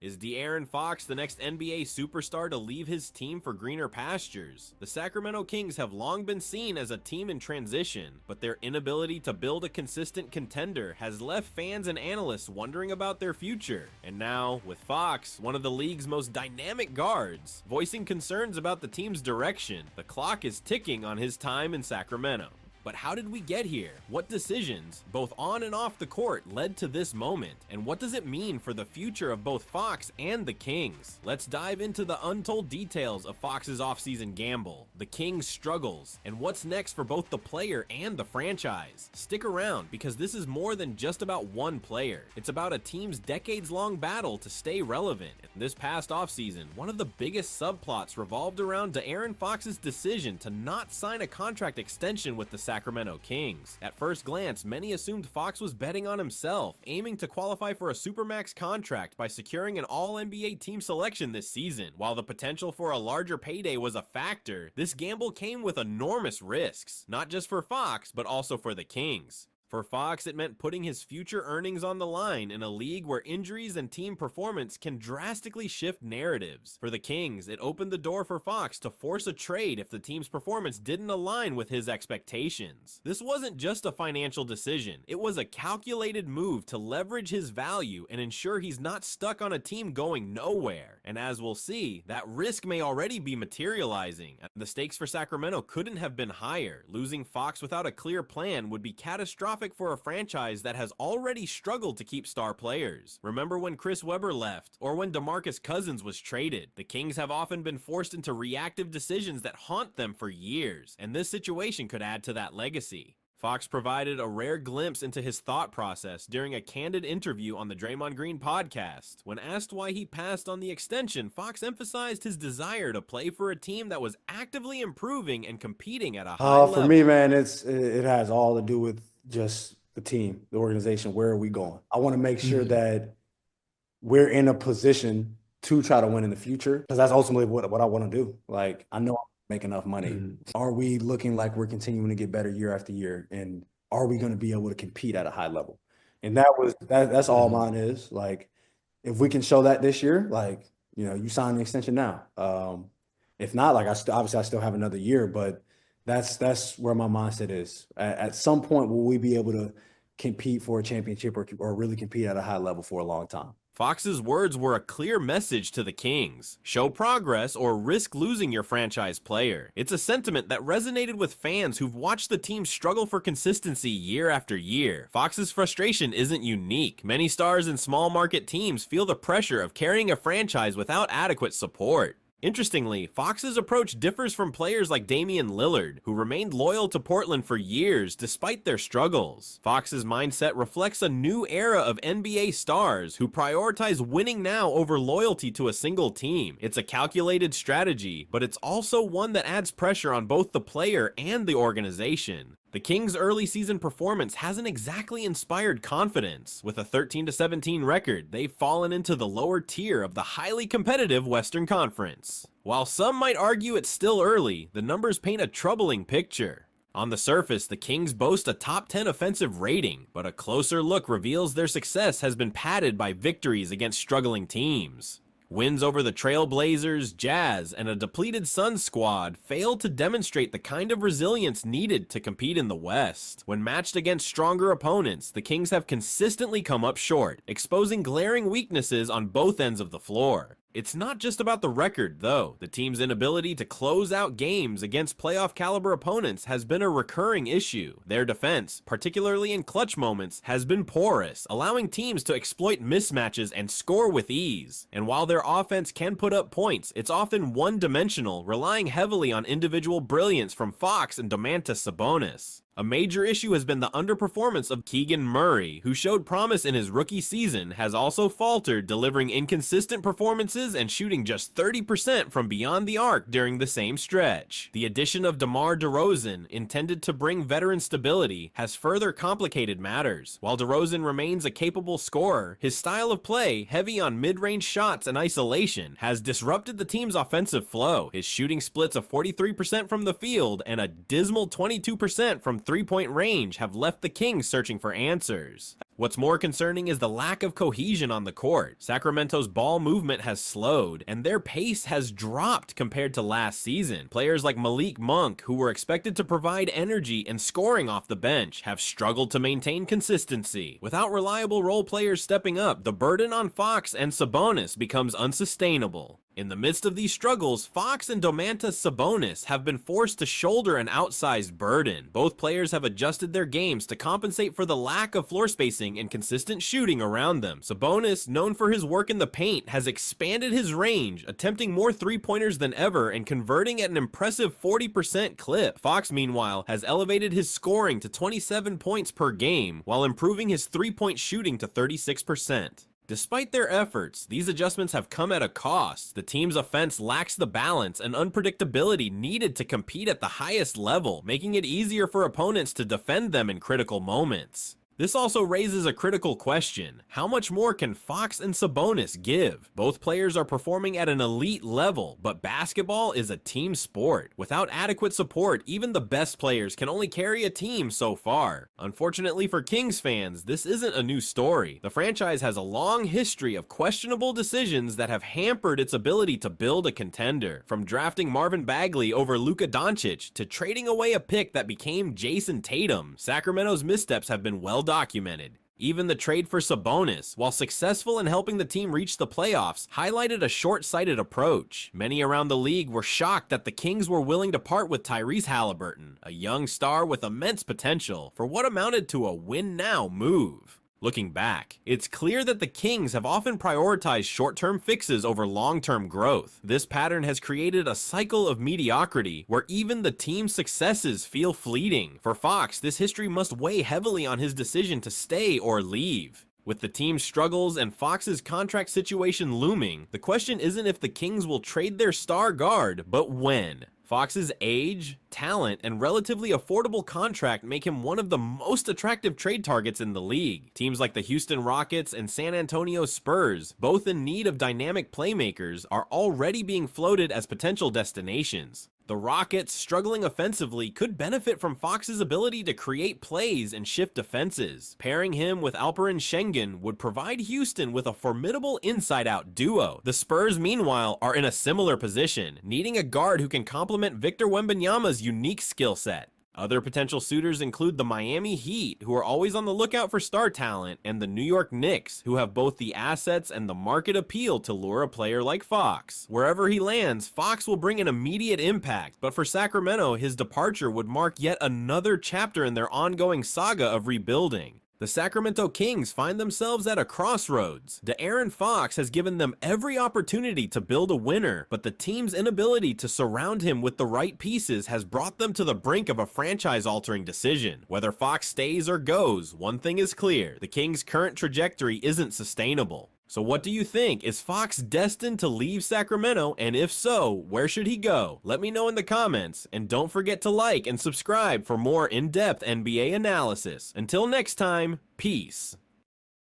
Is De'Aaron Fox the next NBA superstar to leave his team for greener pastures? The Sacramento Kings have long been seen as a team in transition, but their inability to build a consistent contender has left fans and analysts wondering about their future. And now, with Fox, one of the league's most dynamic guards, voicing concerns about the team's direction, the clock is ticking on his time in Sacramento. But how did we get here? What decisions, both on and off the court, led to this moment? And what does it mean for the future of both Fox and the Kings? Let's dive into the untold details of Fox's offseason gamble, the Kings' struggles, and what's next for both the player and the franchise. Stick around, because this is more than just about one player. It's about a team's decades-long battle to stay relevant. This past offseason, one of the biggest subplots revolved around De'Aaron Fox's decision to not sign a contract extension with the Sacramento Kings. At first glance, many assumed Fox was betting on himself, aiming to qualify for a supermax contract by securing an all-NBA team selection this season. While the potential for a larger payday was a factor, this gamble came with enormous risks, not just for Fox, but also for the Kings. For Fox, it meant putting his future earnings on the line in a league where injuries and team performance can drastically shift narratives. For the Kings, it opened the door for Fox to force a trade if the team's performance didn't align with his expectations. This wasn't just a financial decision, it was a calculated move to leverage his value and ensure he's not stuck on a team going nowhere. And as we'll see, that risk may already be materializing. The stakes for Sacramento couldn't have been higher. Losing Fox without a clear plan would be catastrophic for a franchise that has already struggled to keep star players. Remember when Chris Webber left, or when DeMarcus Cousins was traded? The Kings have often been forced into reactive decisions that haunt them for years, and this situation could add to that legacy. Fox provided a rare glimpse into his thought process during a candid interview on the Draymond Green podcast. When asked why he passed on the extension, Fox emphasized his desire to play for a team that was actively improving and competing at a high level. For me, man, it has all to do with just the team, the organization. Where are we going? I want to make sure that we're in a position to try to win in the future, because that's ultimately what I want to do. Like, I know I make enough money. Are we looking like we're continuing to get better year after year? And are we going to be able to compete at a high level? And that's all mine is. Like, if we can show that this year, like, you sign the extension now. If not, like, obviously I still have another year, but that's where my mindset is. At some point, will we be able to compete for a championship or really compete at a high level for a long time? Fox's words were a clear message to the Kings. Show progress or risk losing your franchise player. It's a sentiment that resonated with fans who've watched the team struggle for consistency year after year. Fox's frustration isn't unique. Many stars in small market teams feel the pressure of carrying a franchise without adequate support. Interestingly, Fox's approach differs from players like Damian Lillard, who remained loyal to Portland for years despite their struggles. Fox's mindset reflects a new era of NBA stars who prioritize winning now over loyalty to a single team. It's a calculated strategy, but it's also one that adds pressure on both the player and the organization. The Kings' early season performance hasn't exactly inspired confidence. With a 13-17 record, they've fallen into the lower tier of the highly competitive Western Conference. While some might argue it's still early, the numbers paint a troubling picture. On the surface, the Kings boast a top 10 offensive rating, but a closer look reveals their success has been padded by victories against struggling teams. Wins over the Trailblazers, Jazz, and a depleted Suns squad failed to demonstrate the kind of resilience needed to compete in the West. When matched against stronger opponents, the Kings have consistently come up short, exposing glaring weaknesses on both ends of the floor. It's not just about the record, though. The team's inability to close out games against playoff-caliber opponents has been a recurring issue. Their defense, particularly in clutch moments, has been porous, allowing teams to exploit mismatches and score with ease. And while their offense can put up points, it's often one-dimensional, relying heavily on individual brilliance from Fox and Domantas Sabonis. A major issue has been the underperformance of Keegan Murray, who showed promise in his rookie season, has also faltered, delivering inconsistent performances and shooting just 30% from beyond the arc during the same stretch. The addition of DeMar DeRozan, intended to bring veteran stability, has further complicated matters. While DeRozan remains a capable scorer, his style of play, heavy on mid-range shots and isolation, has disrupted the team's offensive flow. His shooting splits of 43% from the field and a dismal 22% from three-point range have left the Kings searching for answers. What's more concerning is the lack of cohesion on the court. Sacramento's ball movement has slowed, and their pace has dropped compared to last season. Players like Malik Monk, who were expected to provide energy and scoring off the bench, have struggled to maintain consistency. Without reliable role players stepping up, the burden on Fox and Sabonis becomes unsustainable. In the midst of these struggles, Fox and Domantas Sabonis have been forced to shoulder an outsized burden. Both players have adjusted their games to compensate for the lack of floor spacing and consistent shooting around them. Sabonis, known for his work in the paint, has expanded his range, attempting more three-pointers than ever and converting at an impressive 40% clip. Fox, meanwhile, has elevated his scoring to 27 points per game, while improving his three-point shooting to 36%. Despite their efforts, these adjustments have come at a cost. The team's offense lacks the balance and unpredictability needed to compete at the highest level, making it easier for opponents to defend them in critical moments. This also raises a critical question. How much more can Fox and Sabonis give? Both players are performing at an elite level, but basketball is a team sport. Without adequate support, even the best players can only carry a team so far. Unfortunately for Kings fans, this isn't a new story. The franchise has a long history of questionable decisions that have hampered its ability to build a contender. From drafting Marvin Bagley over Luka Doncic to trading away a pick that became Jason Tatum, Sacramento's missteps have been well documented. Even the trade for Sabonis, while successful in helping the team reach the playoffs, highlighted a short-sighted approach. Many around the league were shocked that the Kings were willing to part with Tyrese Halliburton, a young star with immense potential, for what amounted to a win-now move. Looking back, it's clear that the Kings have often prioritized short-term fixes over long-term growth. This pattern has created a cycle of mediocrity where even the team's successes feel fleeting. For Fox, this history must weigh heavily on his decision to stay or leave. With the team's struggles and Fox's contract situation looming, the question isn't if the Kings will trade their star guard, but when. Fox's age, talent, and relatively affordable contract make him one of the most attractive trade targets in the league. Teams like the Houston Rockets and San Antonio Spurs, both in need of dynamic playmakers, are already being floated as potential destinations. The Rockets, struggling offensively, could benefit from Fox's ability to create plays and shift defenses. Pairing him with Alperen Şengün would provide Houston with a formidable inside-out duo. The Spurs, meanwhile, are in a similar position, needing a guard who can complement Victor Wembanyama's unique skill set. Other potential suitors include the Miami Heat, who are always on the lookout for star talent, and the New York Knicks, who have both the assets and the market appeal to lure a player like Fox. Wherever he lands, Fox will bring an immediate impact, but for Sacramento, his departure would mark yet another chapter in their ongoing saga of rebuilding. The Sacramento Kings find themselves at a crossroads. De'Aaron Fox has given them every opportunity to build a winner, but the team's inability to surround him with the right pieces has brought them to the brink of a franchise-altering decision. Whether Fox stays or goes, one thing is clear: the Kings' current trajectory isn't sustainable. So what do you think? Is Fox destined to leave Sacramento? And if so, where should he go? Let me know in the comments, and don't forget to like and subscribe for more in-depth NBA analysis. Until next time, peace.